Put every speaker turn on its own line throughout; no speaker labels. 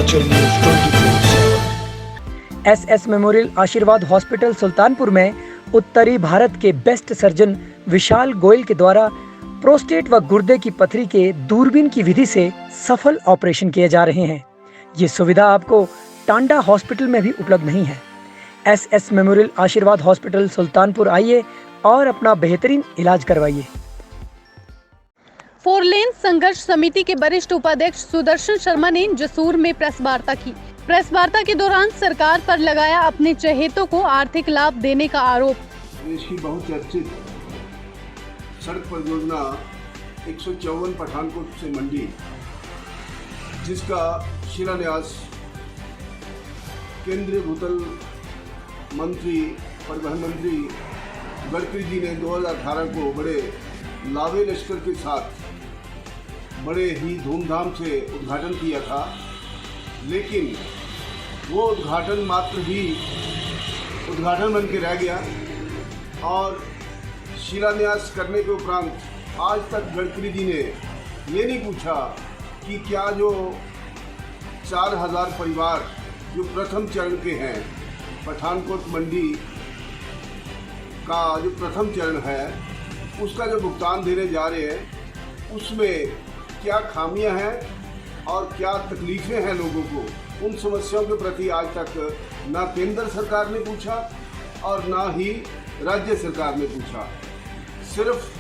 Himachal news 24/7।
SS memorial आशीर्वाद hospital Sultanpur में उत्तरी भारत के बेस्ट सर्जन विशाल गोयल के द्वारा प्रोस्टेट व गुर्दे की पथरी के दूरबीन की विधि से सफल ऑपरेशन किए जा रहे हैं। ये सुविधा आपको टांडा हॉस्पिटल में भी उपलब्ध नहीं है। एसएस मेमोरियल आशीर्वाद हॉस्पिटल सुल्तानपुर आइए और अपना बेहतरीन इलाज करवाइए।
4 लेन संघर्ष समिति के वरिष्ठ उपाध्यक्ष सुदर्शन शर्मा ने जसूर में प्रेस वार्ता की। प्रेस वार्ता के दौरान सरकार पर लगाया अपने चहेतों को आर्थिक लाभ देने का आरोप।
देश की बहुचर्चित सड़क परियोजना 154 पठानकोट से मंडी, जिसका शिलान्यास केंद्रीय भूतल मंत्री परिवहन मंत्री गडकरी जी ने 2018 को बड़े लावे लश्कर के साथ बड़े ही धूमधाम से उद्घाटन किया था, लेकिन वो उद्घाटन मात्र ही उद्घाटन बन के रह गया और शिलान्यास करने के उपरांत आज तक गडकरी जी ने ये नहीं पूछा कि क्या जो 4000 परिवार जो प्रथम चरण के हैं, पठानकोट मंडी का जो प्रथम चरण है उसका जो भुगतान देने जा रहे हैं उसमें क्या खामियां हैं और क्या तकलीफ़ें हैं लोगों को। उन समस्याओं के प्रति आज तक ना केंद्र सरकार ने पूछा और ना ही राज्य सरकार ने पूछा। सिर्फ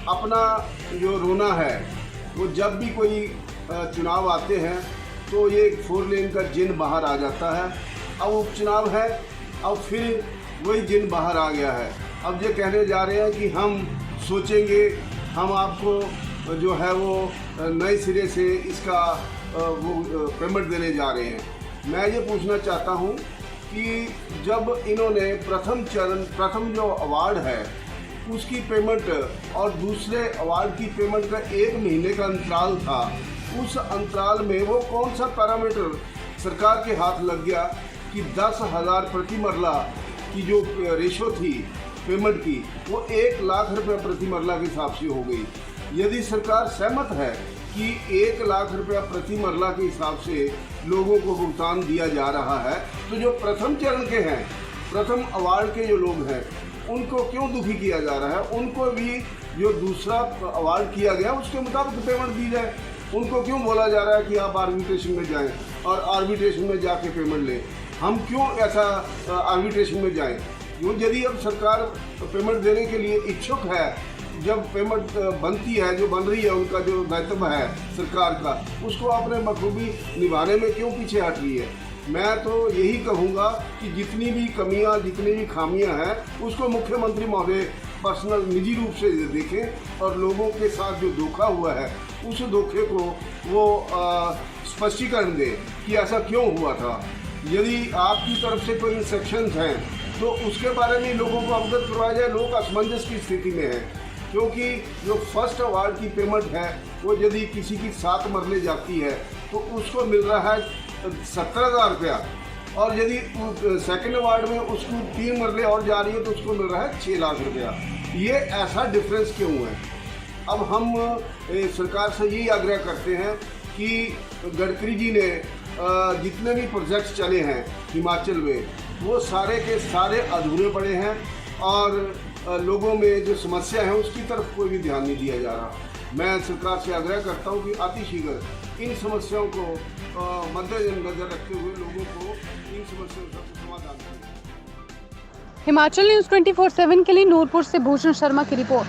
अपना जो रोना है वो जब भी कोई चुनाव आते हैं तो ये 4 लेन का जिन बाहर आ जाता है। अब उपचुनाव है, अब फिर वही जिन बाहर आ गया है। अब ये कहने जा रहे हैं कि हम सोचेंगे, हम आपको जो है वो नए सिरे से इसका वो पेमेंट देने जा रहे हैं। मैं ये पूछना चाहता हूँ कि जब इन्होंने प्रथम जो अवार्ड है उसकी पेमेंट और दूसरे अवार्ड की पेमेंट का 1 महीने का अंतराल था, उस अंतराल में वो कौन सा पैरामीटर सरकार के हाथ लग गया कि 10,000 प्रति मरला की जो रेशो थी पेमेंट की वो 1 लाख रुपये प्रति मरला के हिसाब से हो गई। यदि सरकार सहमत है कि 1 लाख रुपया प्रति मरला के हिसाब से लोगों को भुगतान दिया जा रहा है, तो जो प्रथम चरण के हैं, प्रथम अवार्ड के जो लोग हैं, उनको क्यों दुखी किया जा रहा है? उनको भी जो दूसरा अवार्ड किया गया उसके मुताबिक पेमेंट दी जाए। उनको क्यों बोला जा रहा है कि आप आर्बिट्रेशन में जाएं और आर्बिट्रेशन में जाके पेमेंट लें? हम क्यों ऐसा आर्बिट्रेशन में जाएं? यदि अब सरकार पेमेंट देने के लिए इच्छुक है, जब पेमेंट बनती है, जो बन रही है, उनका जो दायित्व है सरकार का, उसको अपने बखूबी निभाने में क्यों पीछे हट रही है? मैं तो यही कहूँगा कि जितनी भी कमियां, जितनी भी खामियां हैं, उसको मुख्यमंत्री महोदय पर्सनल निजी रूप से देखें और लोगों के साथ जो धोखा हुआ है उस धोखे को वो स्पष्टीकरण दें कि ऐसा क्यों हुआ था। यदि आपकी तरफ से कोई इंस्ट्रक्शंस हैं तो उसके बारे में लोगों को अवगत करवाया जाए। लोग असमंजस की स्थिति में हैं, क्योंकि जो फर्स्ट अवार्ड की पेमेंट है वो यदि किसी की 7 मरले जाती है तो उसको मिल रहा है 17,000 रुपया, और यदि सेकंड अवार्ड में उसको 3 मरले और जा रही है तो उसको मिल रहा है 6 लाख रुपया। ये ऐसा डिफरेंस क्यों है? अब हम सरकार से यही आग्रह करते हैं कि गडकरी जी ने जितने भी प्रोजेक्ट्स चले हैं हिमाचल में वो सारे के सारे अधूरे पड़े हैं और लोगों में जो समस्या है उसकी तरफ कोई भी ध्यान नहीं दिया जा रहा। मैं सरकार से आग्रह करता हूं कि अतिशीघ्र इन समस्याओं को मद्देनजर रखते हुए लोगों को इन समस्याओं का समाधान करें।
हिमाचल न्यूज़ 24/7 के लिए नूरपुर से भूषण शर्मा की रिपोर्ट।